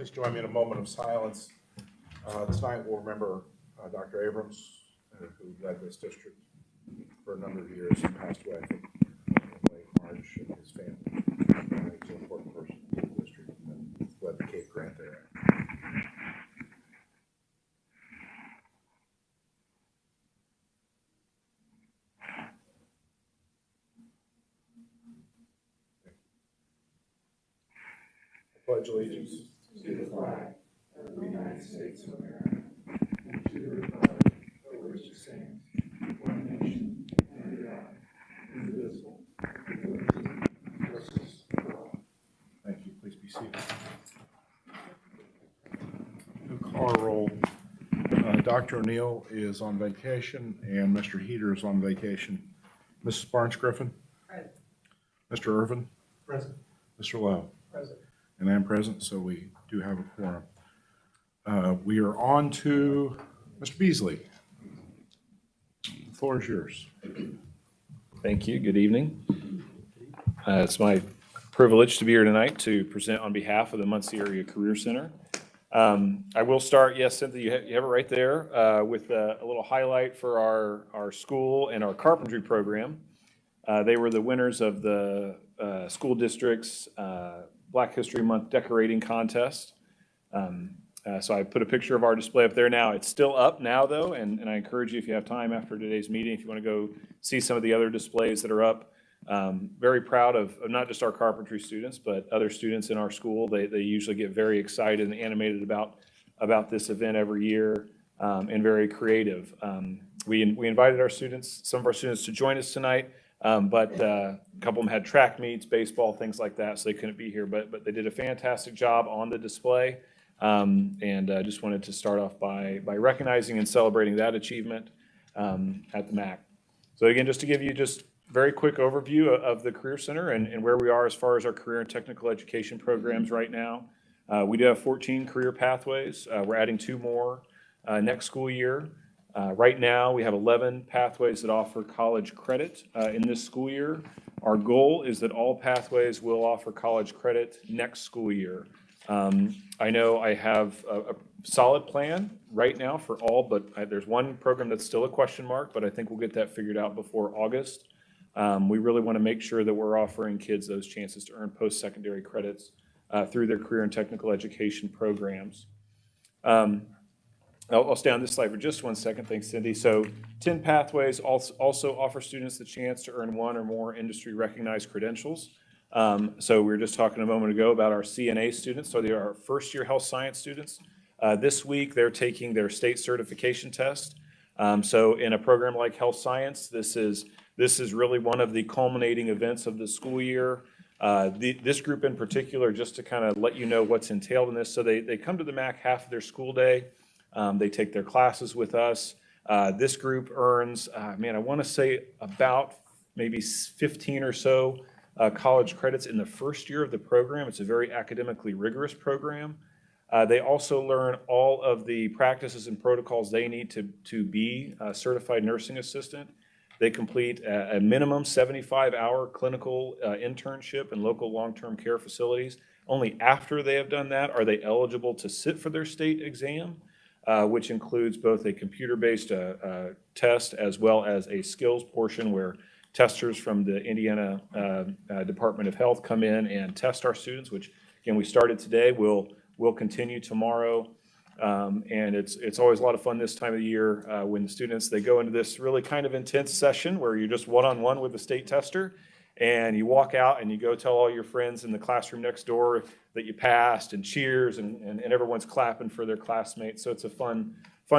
Please join me in a moment of silence. Tonight we'll remember Dr. Abrams, who led this district for a number of years and passed away, I think, in late March, and his family. He's an important person to the district and led the Cape Grant there. I pledge allegiance to the flag of the United States of America and to the republic for which it stands, one nation, under God, indivisible, with liberty and justice for all. Thank you. Please be seated. To call a roll. Dr. O'Neill is on vacation and Mr. Heater is on vacation. Mrs. Barnes-Griffin? Present. Mr. Irvin? Present. Mr. Lowe? Present. And I'm present, so we do have a quorum. We are on to Mr. Beasley. The floor is yours. Thank you. Good evening. It's my privilege to be here tonight to present on behalf of the Muncie Area Career Center. I will start, yes, Cynthia, you have it right there, with a little highlight for our school and our carpentry program. They were the winners of the school district's Black History Month decorating contest. So I put a picture of our display up there now. It's still up now, though, and I encourage you, if you have time after today's meeting, if you want to go see some of the other displays that are up. Very proud of not just our carpentry students, but other students in our school. They usually get very excited and animated about this event every year, and very creative. We invited our students, some of our students, to join us tonight. But a couple of them had track meets, baseball, things like that, so they couldn't be here. But they did a fantastic job on the display, and I just wanted to start off by recognizing and celebrating that achievement at the MAC. So again, just to give you just very quick overview of the Career Center and where we are as far as our career and technical education programs right now. We do have 14 career pathways. We're adding 2 more next school year. Right now, we have 11 pathways that offer college credit in this school year. Our goal is that all pathways will offer college credit next school year. I know I have a solid plan right now for all, but there's one program that's still a question mark, but I think we'll get that figured out before August. We really want to make sure that we're offering kids those chances to earn post-secondary credits through their career and technical education programs. I'll stay on this slide for just one second. Thanks, Cindy. So 10 pathways also offer students the chance to earn 1 or more industry-recognized credentials. So we were just talking a moment ago about our CNA students. So they are our first-year health science students. This week, they're taking their state certification test. So in a program like health science, this is really one of the culminating events of the school year. This group in particular, just to kind of let you know what's entailed in this. So they come to the MAC half of their school day. They take their classes with us. This group earns, I want to say about maybe 15 or so college credits in the first year of the program. It's a very academically rigorous program. They also learn all of the practices and protocols they need to be a certified nursing assistant. They complete a minimum 75-hour clinical internship in local long-term care facilities. Only after they have done that are they eligible to sit for their state exam, which includes both a computer-based test as well as a skills portion where testers from the Indiana Department of Health come in and test our students, which, again, we started today. We'll continue tomorrow. And it's always a lot of fun this time of the year when the students, they go into this really kind of intense session where you're just one-on-one with the state tester, and you walk out and you go tell all your friends in the classroom next door that you passed, and cheers, and everyone's clapping for their classmates. So it's a fun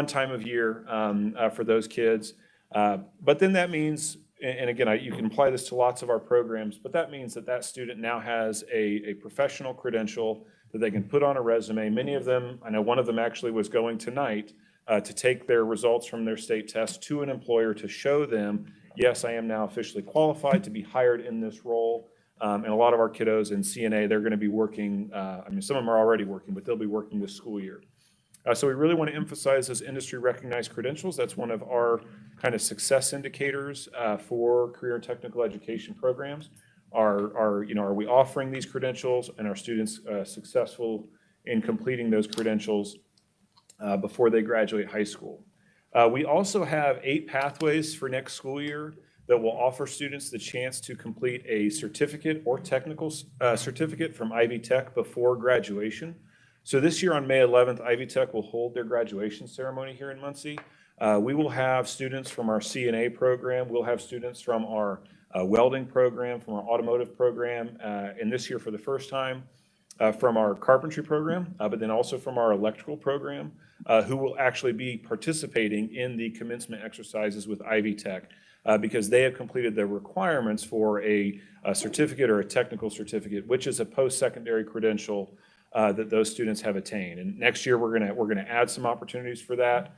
time of year for those kids. But then that means, and again, you can apply this to lots of our programs, but that means that student now has a professional credential that they can put on a resume. Many of them, I know one of them actually was going tonight to take their results from their state test to an employer to show them, yes, I am now officially qualified to be hired in this role. And a lot of our kiddos in CNA, they're going to be working, some of them are already working, but they'll be working this school year. So we really want to emphasize those industry recognized credentials. That's one of our kind of success indicators for career and technical education programs. Are we offering these credentials, and are students successful in completing those credentials before they graduate high school. We also have 8 pathways for next school year that will offer students the chance to complete a certificate or technical certificate from Ivy Tech before graduation. So this year on May 11th, Ivy Tech will hold their graduation ceremony here in Muncie. We will have students from our CNA program. We'll have students from our welding program, from our automotive program, and this year for the first time, from our carpentry program, but then also from our electrical program, who will actually be participating in the commencement exercises with Ivy Tech because they have completed the requirements for a certificate or a technical certificate, which is a post-secondary credential that those students have attained. And next year, we're gonna add some opportunities for that.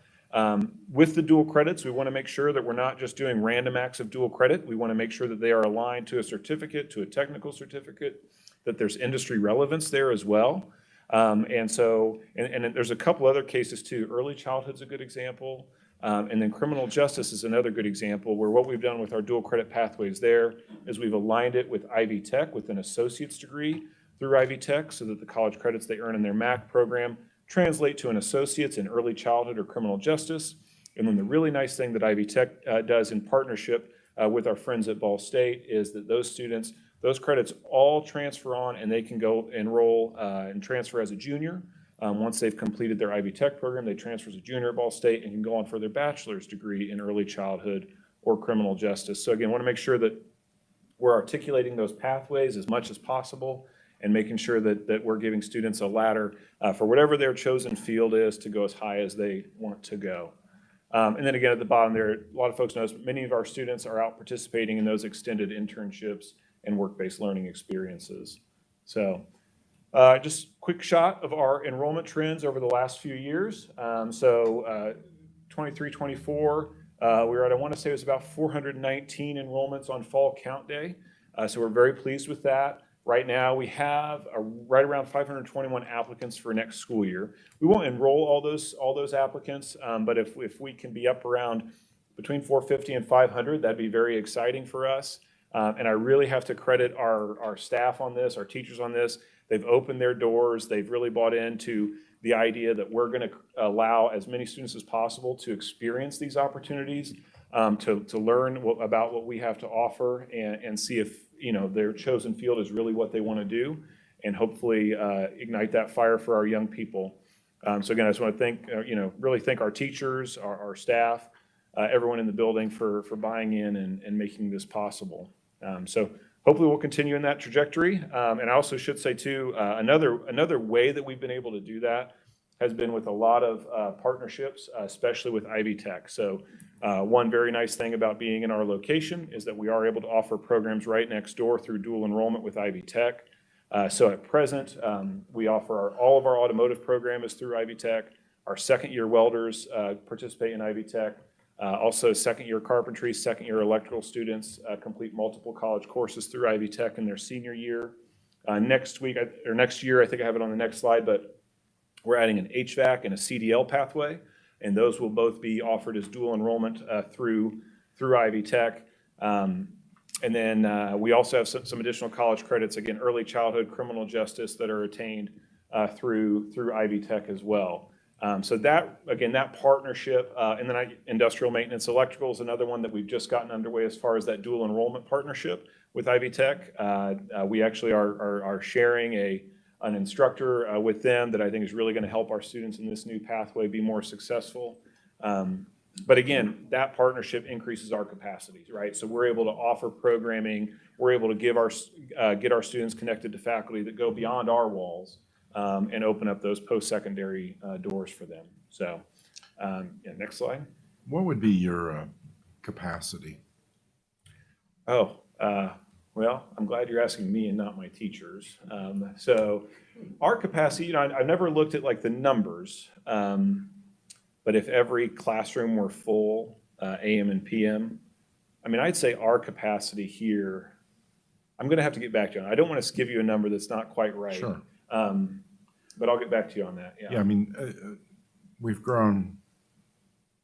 With the dual credits, we want to make sure that we're not just doing random acts of dual credit. We want to make sure that they are aligned to a certificate, to a technical certificate, that there's industry relevance there as well. And there's a couple other cases too. Early childhood's a good example. And then criminal justice is another good example where what we've done with our dual credit pathways there is we've aligned it with Ivy Tech with an associate's degree through Ivy Tech so that the college credits they earn in their MAC program translate to an associate's in early childhood or criminal justice. And then the really nice thing that Ivy Tech does in partnership with our friends at Ball State is that those students, those credits all transfer on and they can go enroll and transfer as a junior. Once they've completed their Ivy Tech program, they transfer as a junior at Ball State and can go on for their bachelor's degree in early childhood or criminal justice. So again, I want to make sure that we're articulating those pathways as much as possible and making sure that we're giving students a ladder for whatever their chosen field is to go as high as they want to go. And then again, at the bottom there, a lot of folks know many of our students are out participating in those extended internships and work-based learning experiences. So just quick shot of our enrollment trends over the last few years. 23, 24, we were at, I want to say it was about 419 enrollments on fall count day. So we're very pleased with that. Right now, we have right around 521 applicants for next school year. We won't enroll all those applicants, but if we can be up around between 450 and 500, that'd be very exciting for us. And I really have to credit our staff on this, our teachers on this. They've opened their doors. They've really bought into the idea that we're going to allow as many students as possible to experience these opportunities, to learn about what we have to offer and see if their chosen field is really what they want to do, and hopefully ignite that fire for our young people. So again, I just want to thank, really thank our teachers, our staff, everyone in the building for buying in and making this possible. So hopefully we'll continue in that trajectory. And I also should say too, another way that we've been able to do that has been with a lot of partnerships, especially with Ivy Tech. So one very nice thing about being in our location is that we are able to offer programs right next door through dual enrollment with Ivy Tech. So at present, we offer all of our automotive program is through Ivy Tech. Our second-year welders participate in Ivy Tech. Also, second-year carpentry, second-year electrical students complete multiple college courses through Ivy Tech in their senior year. Next year, I think I have it on the next slide, but we're adding an HVAC and a CDL pathway, and those will both be offered as dual enrollment through Ivy Tech. And then we also have some additional college credits, again, early childhood, criminal justice that are attained through Ivy Tech as well. So that, again, that partnership, and then industrial maintenance electrical is another one that we've just gotten underway as far as that dual enrollment partnership with Ivy Tech. We actually are sharing an instructor with them that I think is really going to help our students in this new pathway be more successful. But again, that partnership increases our capacities, right? So we're able to offer programming, we're able to get our students connected to faculty that go beyond our walls. And open up those post-secondary doors for them. So, next slide. What would be your capacity? Oh, well, I'm glad you're asking me and not my teachers. So our capacity, I've never looked at like the numbers, but if every classroom were full, AM and PM, I'd say our capacity here, I'm going to have to get back to you. I don't want to give you a number that's not quite right. Sure. But I'll get back to you on that. Yeah, we've grown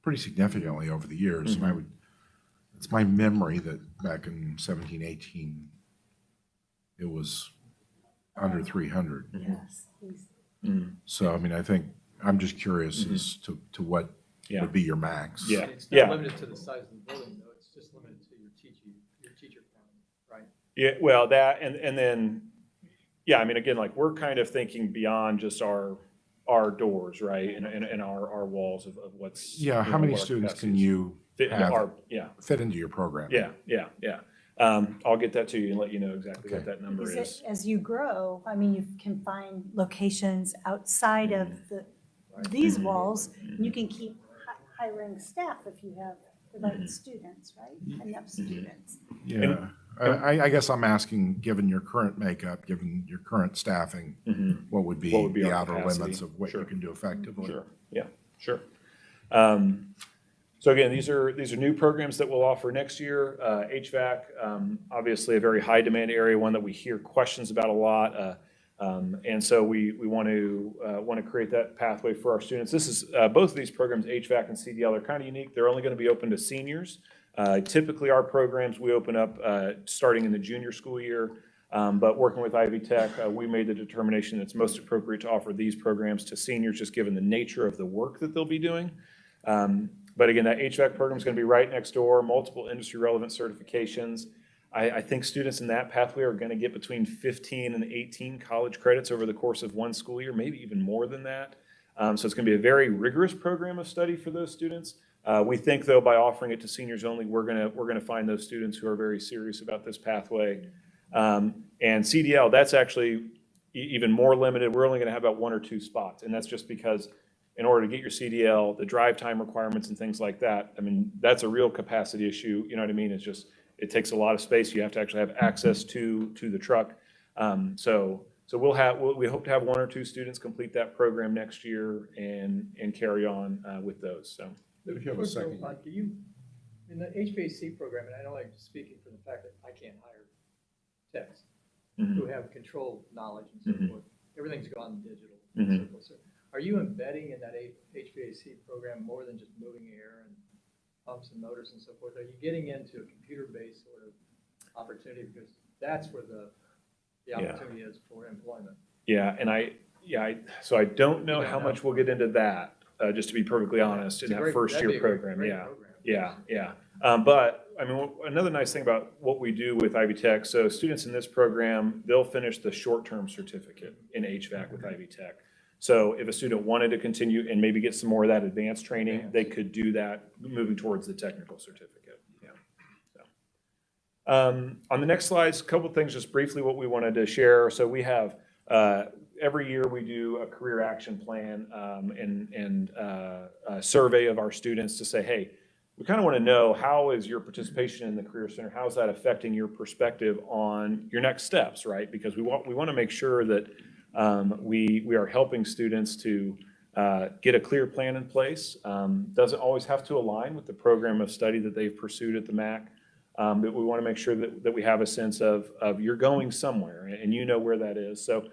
pretty significantly over the years. Mm-hmm. And it's my memory that back in 17, 18, it was under 300. Yes. So, I mean, I think, I'm just curious as to what Yeah. would be your max. Yeah. It's not limited to the size of the building, though, it's just limited to your teacher count, right? Yeah, well, that, and then, yeah, I mean, again, like, we're kind of thinking beyond just our doors, right? And our walls of what's. Yeah, how know, many what our students can capacity is. you Fit into have, yeah, fit into your program? yeah. I'll get that to you and let you know exactly what Okay. that number Because is. as you grow, I mean, you can find locations outside of these walls. You can keep hiring staff if you have the right students, right? Enough students. Yeah, I guess I'm asking, given your current makeup, given your current staffing, what would be What would be the our outer capacity? limits of what Sure. you can do effectively? Sure, yeah, sure. So again, these are new programs that we'll offer next year. HVAC, obviously a very high demand area, one that we hear questions about a lot. And so we want to create that pathway for our students. This is, both of these programs, HVAC and CDL, are kind of unique. They're only going to be open to seniors. Typically our programs, we open up starting in the junior school year. But working with Ivy Tech, we made the determination that it's most appropriate to offer these programs to seniors, just given the nature of the work that they'll be doing. But again, that HVAC program is going to be right next door, multiple industry relevant certifications. I think students in that pathway are going to get between 15 and 18 college credits over the course of one school year, maybe even more than that. So it's going to be a very rigorous program of study for those students. We think, though, by offering it to seniors only, we're going to find those students who are very serious about this pathway. And CDL, that's actually even more limited. We're only going to have about 1 or 2 spots, and that's just because in order to get your CDL, the drive time requirements and things like that, I mean, that's a real capacity issue. You know what I mean? It's just, it takes a lot of space. You have to actually have access to the truck. So we hope to have 1 or 2 students complete that program next year and carry on with those. So. If you have a second. Do you, in the HVAC program, and I know I'm speaking from the fact that I can't hire techs who have control knowledge and so forth. Everything's gone digital and so forth. So are you embedding in that HVAC program more than just moving air and pumps and motors and so forth? Are you getting into a computer-based sort of opportunity? Because that's where the opportunity is for employment. Yeah, and so I don't know how much we'll get into that, just to be perfectly honest, in that first year program. Yeah. But I mean, another nice thing about what we do with Ivy Tech, so students in this program, they'll finish the short-term certificate in HVAC with Ivy Tech. So if a student wanted to continue and maybe get some more of that advanced training, they could do that moving towards the technical certificate. Yeah. So, on the next slides, a couple of things just briefly what we wanted to share. So we have, every year we do a career action plan and a survey of our students to say, hey, we kind of want to know, how is your participation in the Career Center, how is that affecting your perspective on your next steps, right? Because we want to make sure that we are helping students to get a clear plan in place. Doesn't always have to align with the program of study that they've pursued at the MAC, but we want to make sure that we have a sense of you're going somewhere and you know where that is. So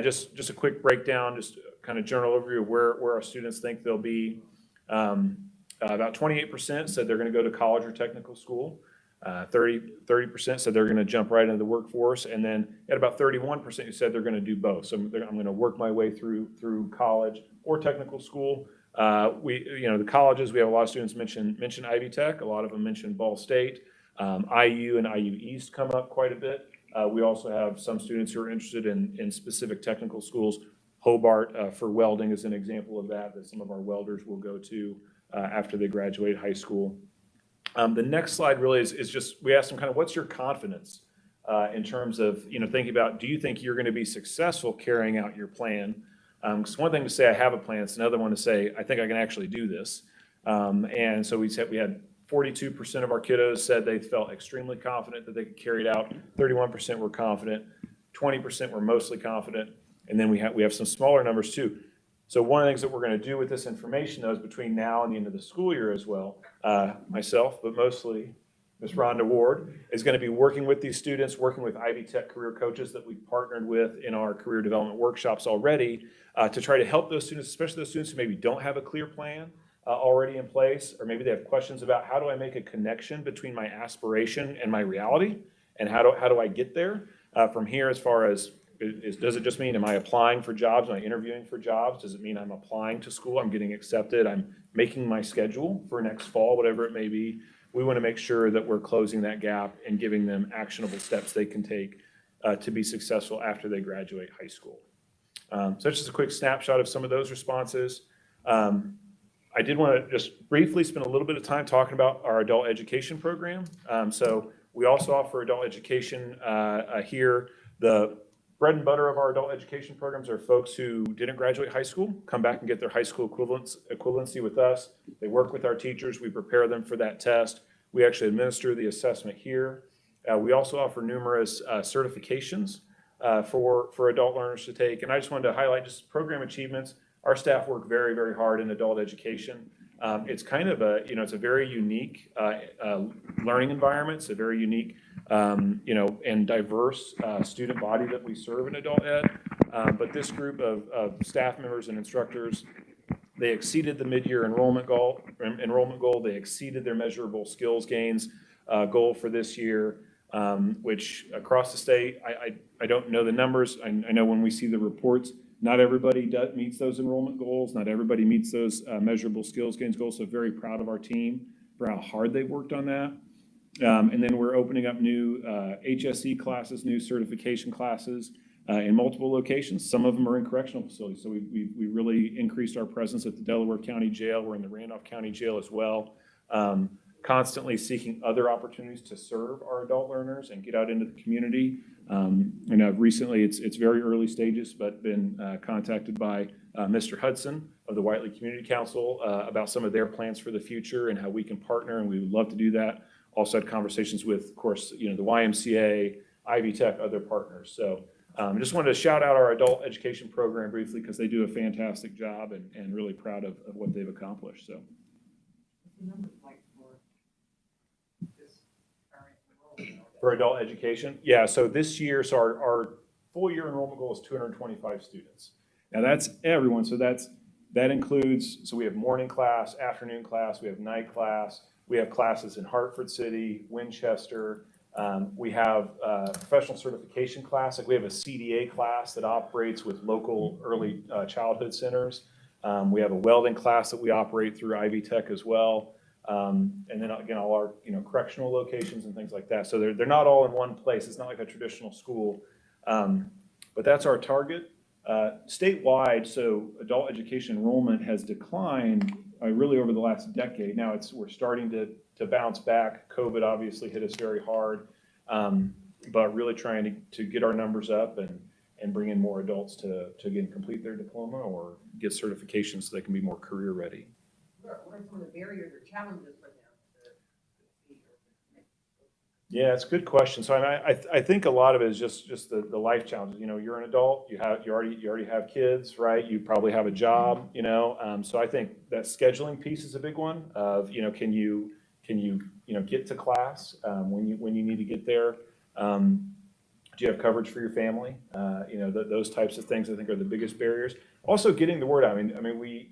just a quick breakdown, just kind of general overview of where our students think they'll be. About 28% said they're going to go to college or technical school. 30% said they're going to jump right into the workforce, and then at about 31% who said they're going to do both. So I'm going to work my way through college or technical school. The colleges, we have a lot of students mention Ivy Tech. A lot of them mention Ball State. IU and IU East come up quite a bit. We also have some students who are interested in specific technical schools. Hobart for welding is an example of that some of our welders will go to after they graduate high school. The next slide really is just, we asked them kind of, what's your confidence in terms of, thinking about, do you think you're going to be successful carrying out your plan? Because one thing to say I have a plan, it's another one to say I think I can actually do this. And so we had 42% of our kiddos said they felt extremely confident that they could carry it out. 31% were confident. 20% were mostly confident. And then we have some smaller numbers too. So one of the things that we're going to do with this information, though, is between now and the end of the school year as well, myself, but mostly Ms. Rhonda Ward, is going to be working with these students, working with Ivy Tech career coaches that we've partnered with in our career development workshops already, to try to help those students, especially those students who maybe don't have a clear plan already in place, or maybe they have questions about how do I make a connection between my aspiration and my reality, and how do I get there from here, as far as does it just mean, am I applying for jobs? Am I interviewing for jobs? Does it mean I'm applying to school? I'm getting accepted? I'm making my schedule for next fall, whatever it may be. We want to make sure that we're closing that gap and giving them actionable steps they can take to be successful after they graduate high school. So that's just a quick snapshot of some of those responses. I did want to just briefly spend a little bit of time talking about our adult education program. So we also offer adult education here. The bread and butter of our adult education programs are folks who didn't graduate high school, come back and get their high school equivalency with us. They work with our teachers. We prepare them for that test. We actually administer the assessment here. We also offer numerous certifications for adult learners to take. And I just wanted to highlight just program achievements. Our staff work very, very hard in adult education. It's kind of it's a very unique learning environment. It's a very unique, and diverse student body that we serve in adult ed. But this group of staff members and instructors, they exceeded the mid-year enrollment goal. They exceeded their measurable skills gains goal for this year, which across the state, I don't know the numbers. I know when we see the reports, not everybody meets those enrollment goals. Not everybody meets those measurable skills gains goals. So very proud of our team for how hard they've worked on that. And then we're opening up new HSE classes, new certification classes in multiple locations. Some of them are in correctional facilities. So we really increased our presence at the Delaware County Jail. We're in the Randolph County Jail as well. Constantly seeking other opportunities to serve our adult learners and get out into the community. And I've recently, it's very early stages, but been contacted by Mr. Hudson of the Whiteley Community Council about some of their plans for the future and how we can partner, and we would love to do that. Also had conversations with, of course, the YMCA, Ivy Tech, other partners. So I just wanted to shout out our adult education program briefly because they do a fantastic job and really proud of what they've accomplished. So. For adult education? Yeah, so this year, so our full year enrollment goal is 225 students. Now that's everyone, so that includes, so we have morning class, afternoon class, we have night class, we have classes in Hartford City, Winchester, we have professional certification class, like we have a CDA class that operates with local early childhood centers. We have a welding class that we operate through Ivy Tech as well. And then again, all our correctional locations and things like that. So they're not all in one place. It's not like a traditional school, but that's our target. Statewide, so adult education enrollment has declined really over the last decade. Now we're starting to bounce back. COVID obviously hit us very hard, but really trying to get our numbers up and bring in more adults to again complete their diploma or get certifications so they can be more career ready. What are some of the barriers or challenges for them to succeed? Yeah, it's a good question. So I think a lot of it is just the life challenges. You're an adult. You already have kids, right? You probably have a job. So I think that scheduling piece is a big one. Of can you get to class when you need to get there? Do you have coverage for your family? Those types of things I think are the biggest barriers. Also getting the word out. I mean, we,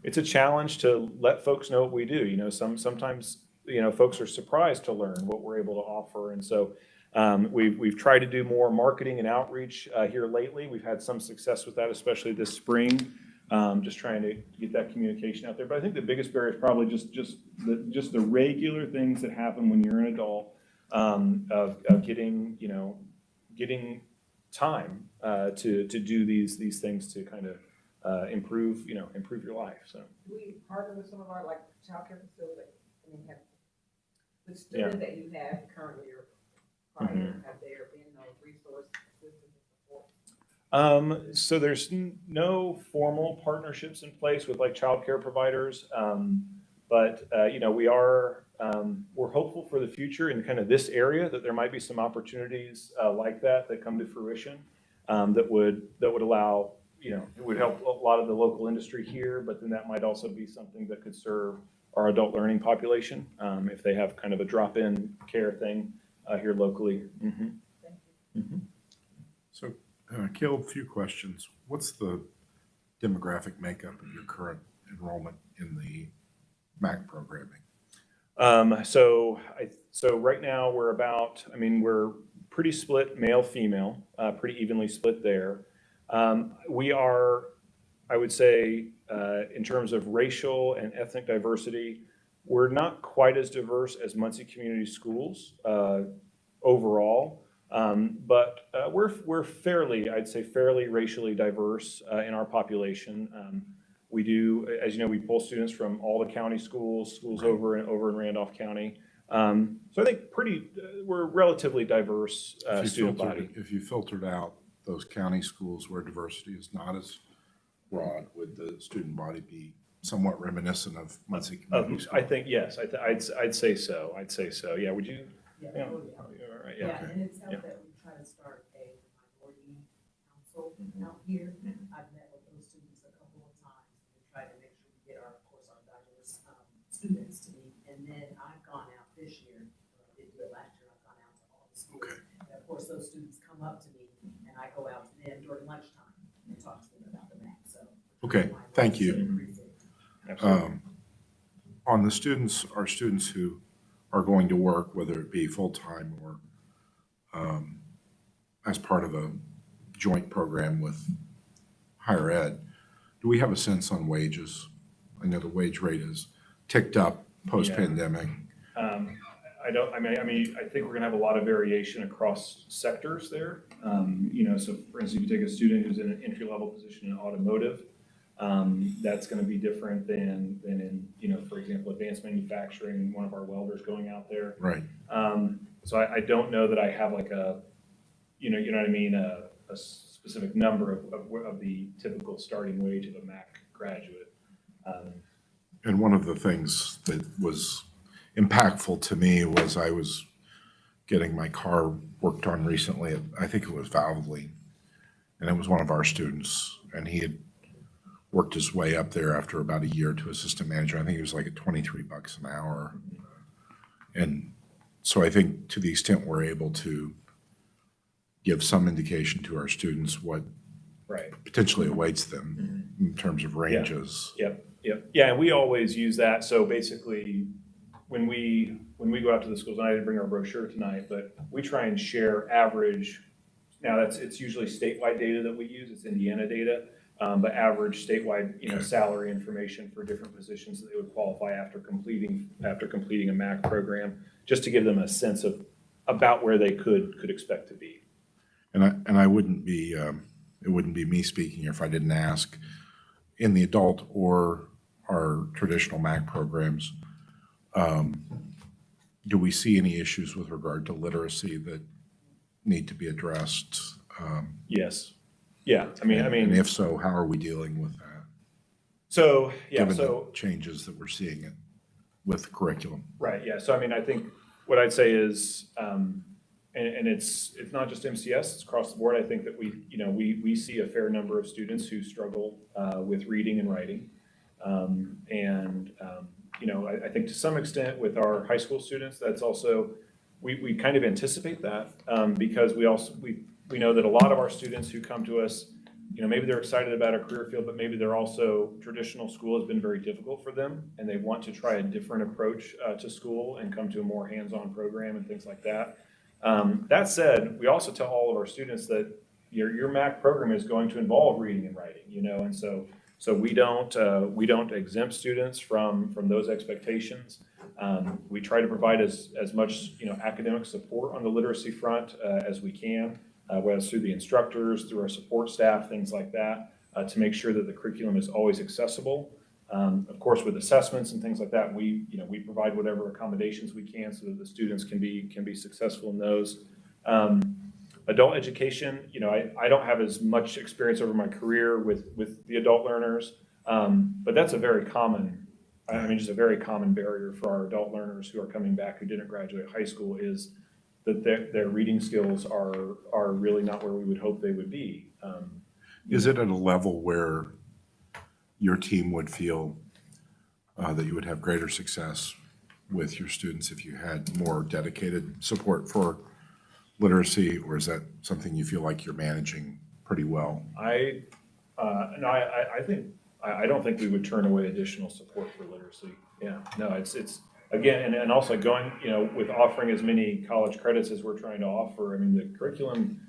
it's a challenge to let folks know what we do. Sometimes, folks are surprised to learn what we're able to offer. And so we've tried to do more marketing and outreach here lately. We've had some success with that, especially this spring, just trying to get that communication out there. But I think the biggest barrier is probably just the regular things that happen when you're an adult of getting time to do these things to kind of improve your life. So Do we partner with some of our childcare facilities? I mean, have the students that you have currently or prior, have there been those resource assistance and support? So there's no formal partnerships in place with childcare providers, but we're hopeful for the future in kind of this area that there might be some opportunities like that come to fruition that would allow, it would help a lot of the local industry here, but then that might also be something that could serve our adult learning population if they have kind of a drop-in care thing here locally. Mm-hmm. Thank you. Mm-hmm. So, Caleb, a few questions. What's the demographic makeup of your current enrollment in the MAC programming? So right now we're pretty split male, female, pretty evenly split there. We are, I would say, in terms of racial and ethnic diversity, we're not quite as diverse as Muncie Community Schools overall, but we're fairly, I'd say, fairly racially diverse in our population. We do, as you know, we pull students from all the county schools over in Randolph County. So I think we're relatively diverse student body. If you filtered out those county schools where diversity is not as broad, would the student body be somewhat reminiscent of Muncie Community School? I think, yes, I'd say so. I'd say so. Yeah, would you? Yeah, Yeah. oh, yeah. All right, Yeah, yeah. and it's out Yeah. that we try to start a minority council out here. I've met with those students a couple of times. We try to make sure we get our, of course, our diverse students to meet. And then I've gone out this year, I didn't do it last year, I've gone out to all the schools. Okay. And of course, those students come up to me and I go out to them during lunchtime and talk to them about the map, so. Okay, thank you. Absolutely. On the students, our students who are going to work, whether it be full-time or as part of a joint program with higher ed, do we have a sense on wages? I know the wage rate has ticked up post-pandemic. I think we're gonna have a lot of variation across sectors there. So for instance, if you take a student who's in an entry-level position in automotive, that's gonna be different than in, for example, advanced manufacturing, one of our welders going out there. Right. So I don't know that I have like a, you know what I mean, a specific number of the typical starting wage of a Mac graduate. And one of the things that was impactful to me was I was getting my car worked on recently at, I think it was Valvoline, and it was one of our students, and he had worked his way up there after about a year to assistant manager. I think he was like at $23 an hour. And so I think to the extent we're able to give some indication to our students what Right. potentially awaits them in terms of ranges. Yep. Yeah, and we always use that. So basically, when we go out to the schools, and I didn't bring our brochure tonight, but we try and share average. Now it's usually statewide data that we use. It's Indiana data, but average statewide, salary information for different positions that they would qualify after completing a MAC program, just to give them a sense of about where they could expect to be. And I wouldn't be, it wouldn't be me speaking if I didn't ask, in the adult or our traditional MAC programs, do we see any issues with regard to literacy that need to be addressed? Yes. Yeah. And if so, how are we dealing with that? So, yeah, Given so. the changes that we're seeing it with curriculum. Right, yeah, so I think what I'd say is, and it's not just MCS, it's across the board. I think that we see a fair number of students who struggle with reading and writing. I think to some extent with our high school students, that's also, we kind of anticipate that because we know that a lot of our students who come to us, maybe they're excited about a career field, but maybe they're also, traditional school has been very difficult for them and they want to try a different approach to school and come to a more hands-on program and things like that. That said, we also tell all of our students that your MAC program is going to involve reading and writing, and so we don't exempt students from those expectations. We try to provide as much academic support on the literacy front as we can, whether it's through the instructors, through our support staff, things like that, to make sure that the curriculum is always accessible. Of course, with assessments and things like that, we provide whatever accommodations we can so that the students can be successful in those. Adult education, I don't have as much experience over my career with the adult learners, but that's a very common, just a very common barrier for our adult learners who are coming back who didn't graduate high school is that their reading skills are really not where we would hope they would be. Is it at a level where your team would feel that you would have greater success with your students if you had more dedicated support for literacy, or is that something you feel like you're managing pretty well? I don't think we would turn away additional support for literacy. Yeah, no, it's again, and also going, with offering as many college credits as we're trying to offer, I mean, the curriculum,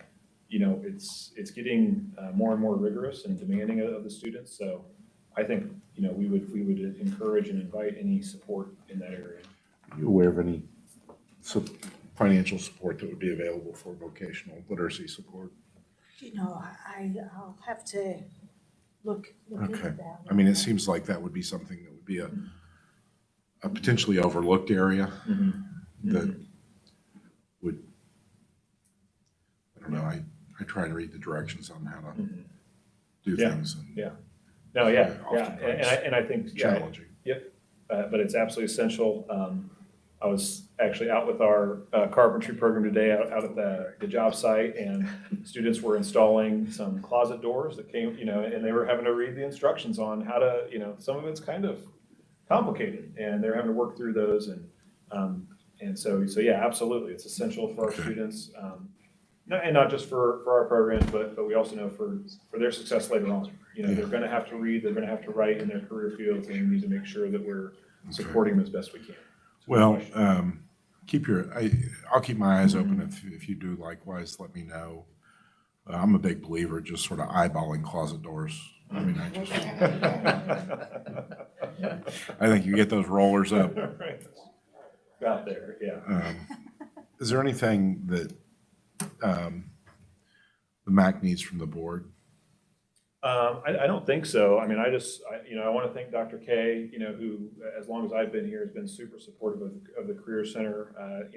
it's getting more and more rigorous and demanding of the students. So I think, we would encourage and invite any support in that area. Are you aware of any financial support that would be available for vocational literacy support? I'll have to look into Okay. that. I mean, it seems like that would be something that would be a potentially overlooked area that would, I don't know, I try and read the directions on how to do Yeah. things. And Yeah. No, yeah, Oftentimes and I think, challenging. Yep, but it's absolutely essential. I was actually out with our carpentry program today out at the job site, and students were installing some closet doors that came, and they were having to read the instructions on how to, some of it's kind of complicated, and they're having to work through those, and so yeah, absolutely, it's essential for our students, and not just for our programs, but we also know for their success later on. They're going to have to read, they're going to have to write in their career fields, and we need to make sure that we're supporting them as best we can. Well, I'll keep my eyes open. If you do likewise, let me know. I'm a big believer just sort of eyeballing closet doors. I mean, I think you get those rollers up. Right. Out there, yeah. Is there anything that the MAC needs from the board? I don't think so. I mean, I want to thank Dr. K, who, as long as I've been here, has been super supportive of the Career Center.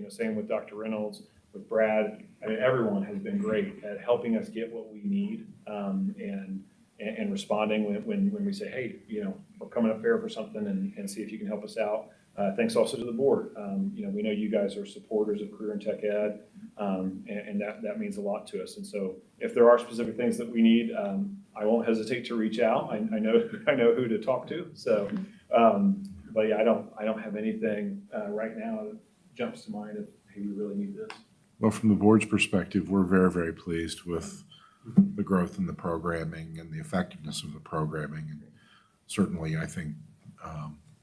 Same with Dr. Reynolds, with Brad. I mean, everyone has been great at helping us get what we need, and responding when we say, hey, we're coming up here for something, and see if you can help us out. Thanks also to the board. We know you guys are supporters of career and tech ed, and that means a lot to us. And so if there are specific things that we need, I won't hesitate to reach out. I know who to talk to. So, but yeah, I don't have anything right now that jumps to mind of, hey, we really need this. Well, from the board's perspective, we're very, very pleased with the growth in the programming and the effectiveness of the programming. And certainly, I think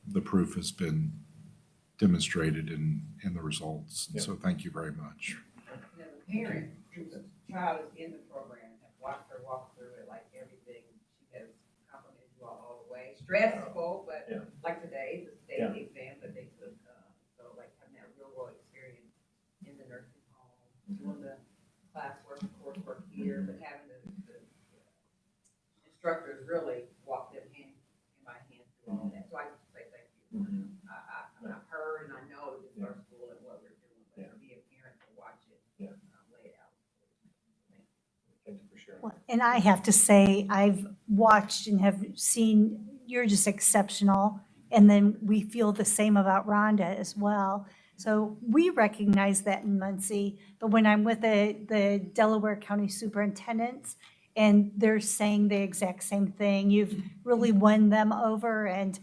the proof has been demonstrated in the results. And so thank you very much. The parent whose child is in the program have watched her walk through it like everything. She has complimented you all the way. Stressful, but like today, the state exam that they took. So like having that real world experience in the nursing home, doing the classwork, coursework here, but having the instructors really walk them hand in my hand through all that. So I just say thank you. I've heard and I know this is our school and what we're doing, but to be a parent to watch it lay it out. Thank you for sharing. Well, and I have to say, I've watched and have seen, you're just exceptional. And then we feel the same about Rhonda as well. So we recognize that in Muncie, but when I'm with the Delaware County superintendents and they're saying the exact same thing, you've really won them over. And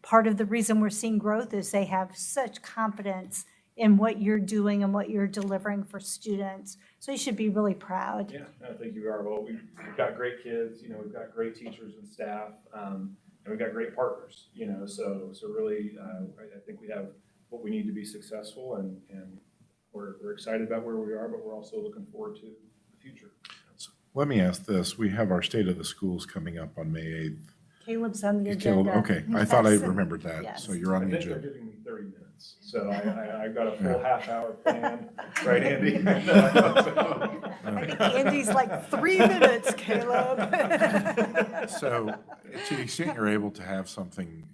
part of the reason we're seeing growth is they have such confidence in what you're doing and what you're delivering for students. So you should be really proud. Yeah, I think you are. Well, we've got great kids, we've got great teachers and staff, and we've got great partners, so really, I think we have what we need to be successful, and we're excited about where we are, but we're also looking forward to the future. So let me ask this. We have our State of the Schools coming up on May 8th. Caleb's on the Is Caleb- agenda. Okay, I thought I Yes. remembered that. Yes. So you're on I the think they're agenda. giving me 30 minutes, so I've got a full half hour planned, right, Andy? I think Andy's like 3 minutes, Caleb. So to the extent you're able to have something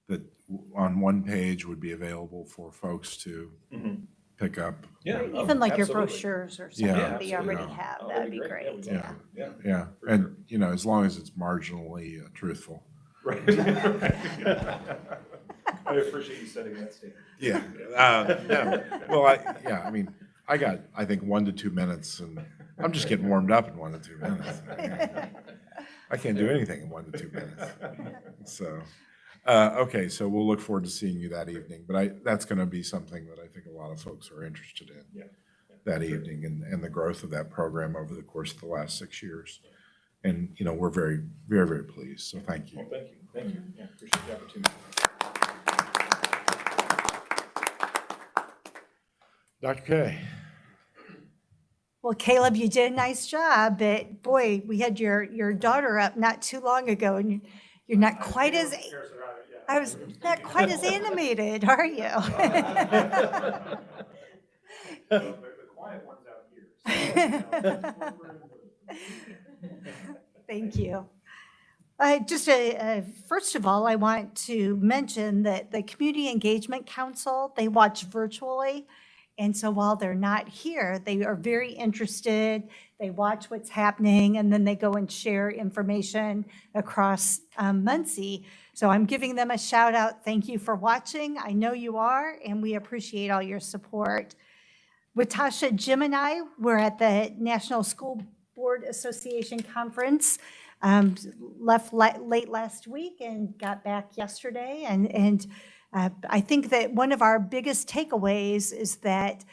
that on one page would be available for folks to pick up. Yeah. Even like your absolutely. brochures or Yeah, something that you already absolutely. have, Oh, that'd be Yeah, great. we Yeah. Yeah. Yeah, For and as long as it's marginally truthful. Right. I appreciate you setting that standard. Yeah. No. Well, I mean, I got, I think, 1 to 2 minutes, and I'm just getting warmed up in 1 to 2 minutes. I can't do anything in 1 to 2 minutes. So, okay, so we'll look forward to seeing you that evening. But that's going to be something that I think a lot of folks are interested in that evening, and the growth of that program over the course of the last 6 years. And, we're very, very, very pleased. So thank you. Well, thank you. Yeah, appreciate the opportunity. Dr. K? Well, Caleb, you did a nice job, but boy, we had your daughter up not too long ago, and you're not quite as, I was not quite as animated, are you? The quiet one's out here. Thank you. First of all, I want to mention that the Community Engagement Council, they watch virtually. And so while they're not here, they are very interested. They watch what's happening, and then they go and share information across Muncie. So I'm giving them a shout out. Thank you for watching. I know you are, and we appreciate all your support. With Tasha, Jim, and I were at the National School Board Association Conference, left late last week and got back yesterday. And I think that one of our biggest takeaways is that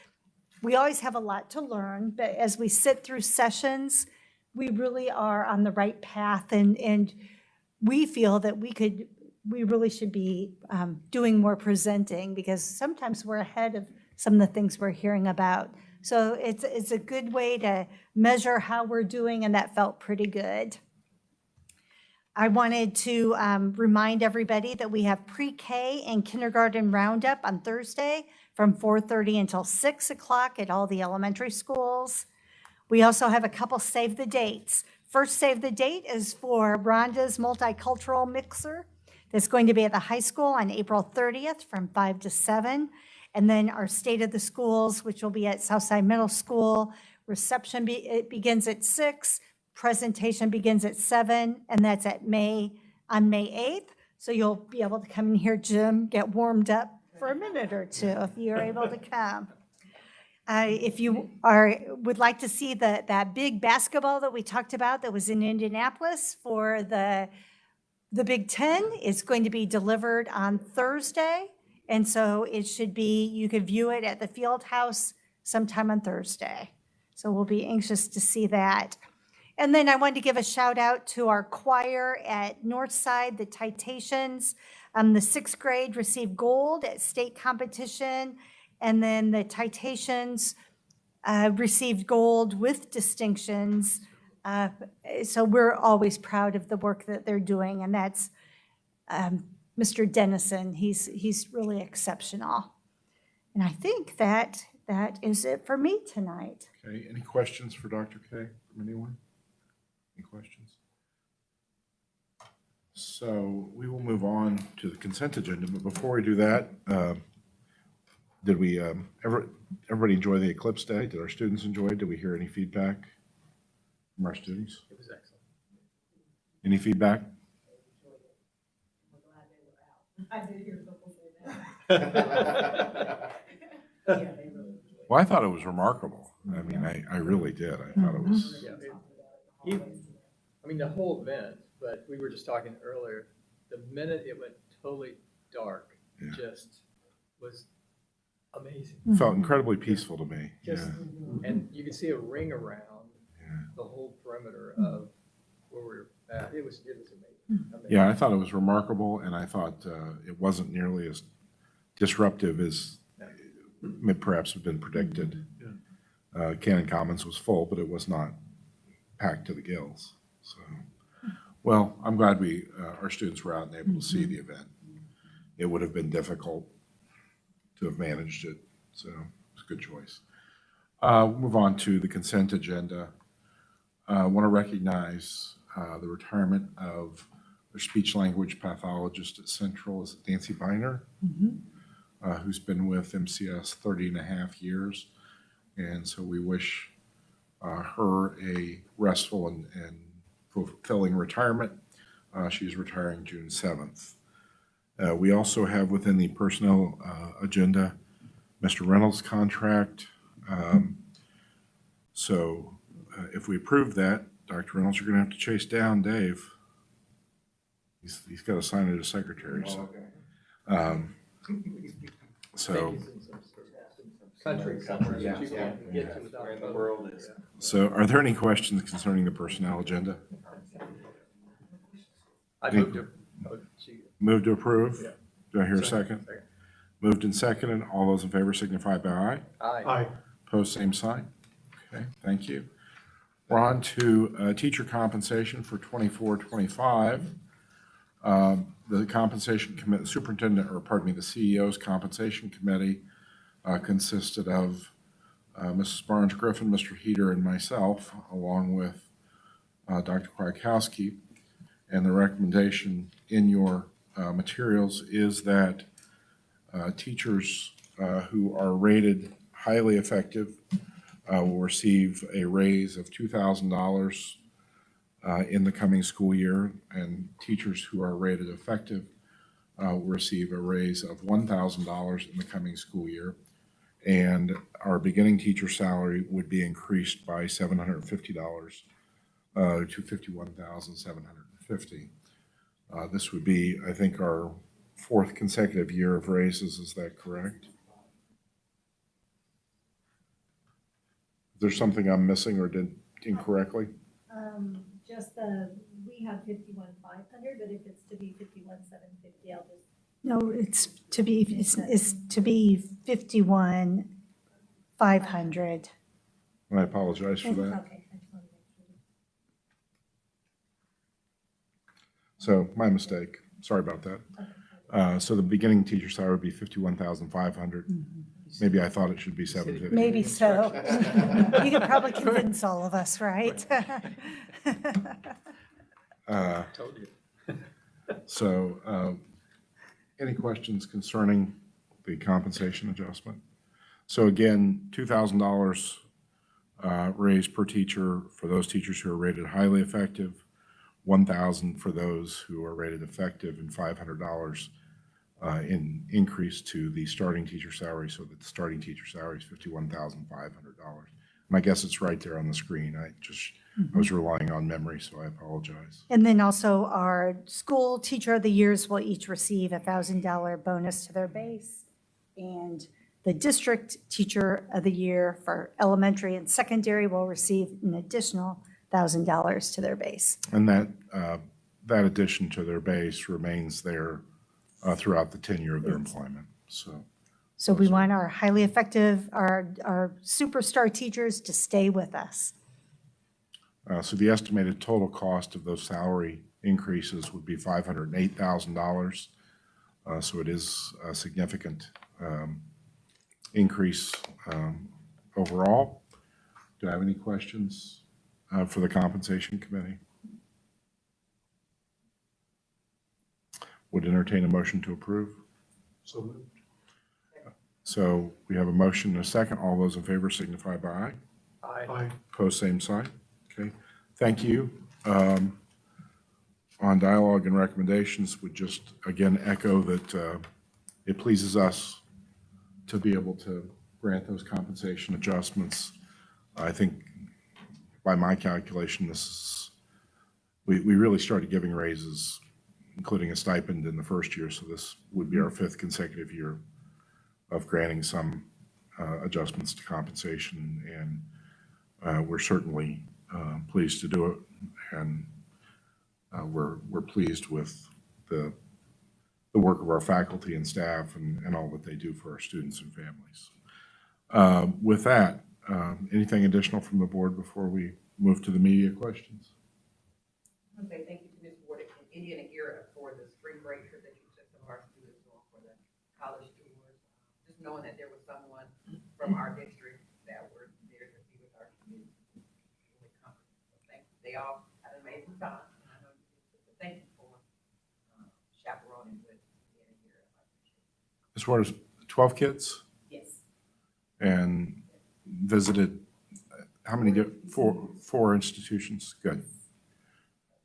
we always have a lot to learn, but as we sit through sessions, we really are on the right path, and we feel that we really should be doing more presenting, because sometimes we're ahead of some of the things we're hearing about. So it's a good way to measure how we're doing, and that felt pretty good. I wanted to remind everybody that we have pre-K and kindergarten roundup on Thursday from 4:30 until 6 o'clock at all the elementary schools. We also have a couple save the dates. First save the date is for Rhonda's multicultural mixer that's going to be at the high school on April 30th from 5 to 7. And then our State of the Schools, which will be at Southside Middle School. Reception it begins at 6. Presentation begins at 7, and that's on May 8th. So you'll be able to come and hear Jim get warmed up for a minute or two if you're able to come. If you would like to see that big basketball that we talked about that was in Indianapolis for the Big Ten, it's going to be delivered on Thursday. And so you could view it at the field house sometime on Thursday. So we'll be anxious to see that. And then I wanted to give a shout out to our choir at Northside, the Titations. The 6th grade received gold at state competition, and then the Titations received gold with distinctions. So we're always proud of the work that they're doing, and that's Mr. Dennison. He's really exceptional. And I think that is it for me tonight. Okay, any questions for Dr. K from anyone? Any questions? So we will move on to the consent agenda, but before we do that, did we everybody enjoy the Eclipse Day? Did our students enjoy it? Did we hear any feedback from our students? It was excellent. Any feedback? I did hear people say that. Well, I thought it was remarkable. I mean, I really did. I thought it was. Yeah, I mean, the whole event, but we were just talking earlier, the minute it went totally dark, Yeah. just was amazing. Felt incredibly peaceful to me. Just, Yeah. and you could see a ring around Yeah. the whole perimeter of where we were at. It was amazing. Amazing. Yeah, I thought it was remarkable, and I thought it wasn't nearly as disruptive as perhaps had been predicted. Cannon Commons was full, but it was not packed to the gills. So, well, I'm glad our students were out and able to see the event. It would have been difficult to have managed it, so it's a good choice. We'll move on to the consent agenda. I want to recognize the retirement of their speech language pathologist at Central, is Nancy Biner, who's been with MCS 30 and a half years. And so we wish her a restful and fulfilling retirement. She's retiring June 7th. We also have within the personnel agenda, Mr. Reynolds' contract. So if we approve that, Dr. Reynolds, you're going to have to chase down Dave. He's got to sign it as secretary. So, so, Country somewhere that you can get to without. Where in the world is? so are there any questions concerning the personnel agenda? I moved to. Move to approve? Yeah. Do I hear a second? Moved and seconded. All those in favor signify by aye. Aye. Aye. Opposed, same sign. Okay, thank you. We're on to teacher compensation for 24-25. The compensation committee, superintendent, or pardon me, the CEO's compensation committee consisted of Mrs. Barnes Griffin, Mr. Heater, and myself, along with Dr. Kwiatkowski. And the recommendation in your materials is that teachers who are rated highly effective will receive a raise of $2,000 in the coming school year, and teachers who are rated effective will receive a raise of $1,000 in the coming school year. And our beginning teacher salary would be increased by $750 to $51,750. This would be, I think, our fourth consecutive year of raises. Is that correct? Is there something I'm missing or did incorrectly? Just we have 51,500, but if it's to be 51,750, I'll just. No, it's to be 51,500. And I apologize for that. Okay, I just want to make sure. So my mistake. Sorry about that. So the beginning teacher salary would be 51,500. Maybe I thought it should be 750. Maybe so. You could probably convince all of us, right? Told you. So any questions concerning the compensation adjustment? So again, $2,000 raise per teacher for those teachers who are rated highly effective, $1,000 for those who are rated effective, and $500 in increase to the starting teacher salary, so that the starting teacher salary is $51,500. And I guess it's right there on the screen. I was relying on memory, so I apologize. And then also our school teacher of the years will each receive a $1,000 bonus to their base. And the district teacher of the year for elementary and secondary will receive an additional $1,000 to their base. And that addition to their base remains there throughout the tenure of their employment, so. So we want our highly effective, our superstar teachers to stay with us. So the estimated total cost of those salary increases would be $508,000. So it is a significant increase overall. Do I have any questions for the compensation committee? Would entertain a motion to approve. So moved. So we have a motion and a second. All those in favor signify by aye. Aye. Aye. Opposed, same sign. Okay, thank you. On dialogue and recommendations, would just again echo that it pleases us to be able to grant those compensation adjustments. I think by my calculation, we really started giving raises, including a stipend in the first year, so this would be our fifth consecutive year of granting some adjustments to compensation, and we're certainly pleased to do it, and we're pleased with the work of our faculty and staff and all that they do for our students and families. With that, anything additional from the board before we move to the media questions? I want to say thank you to Ms. Ward and Indiana Era for the spring break trip that you took some of our students on for the college tours. Just knowing that there was someone from our district that were there to be with our students. Really comforting. So thank you. They all had an amazing time. And I know you did. So thank you for chaperoning with Indiana Era. I appreciate it. As far as 12 kids Yes. and visited, how many, four institutions? Good.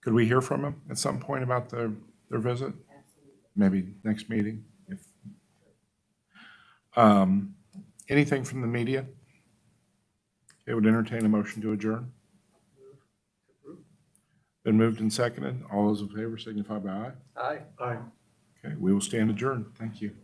Could we hear from them at some point about their visit? Absolutely. Maybe next meeting? Anything from the media? It would entertain a motion to adjourn. Been moved and seconded. All those in favor signify by aye. Aye. Aye. Okay, we will stand adjourned. Thank you.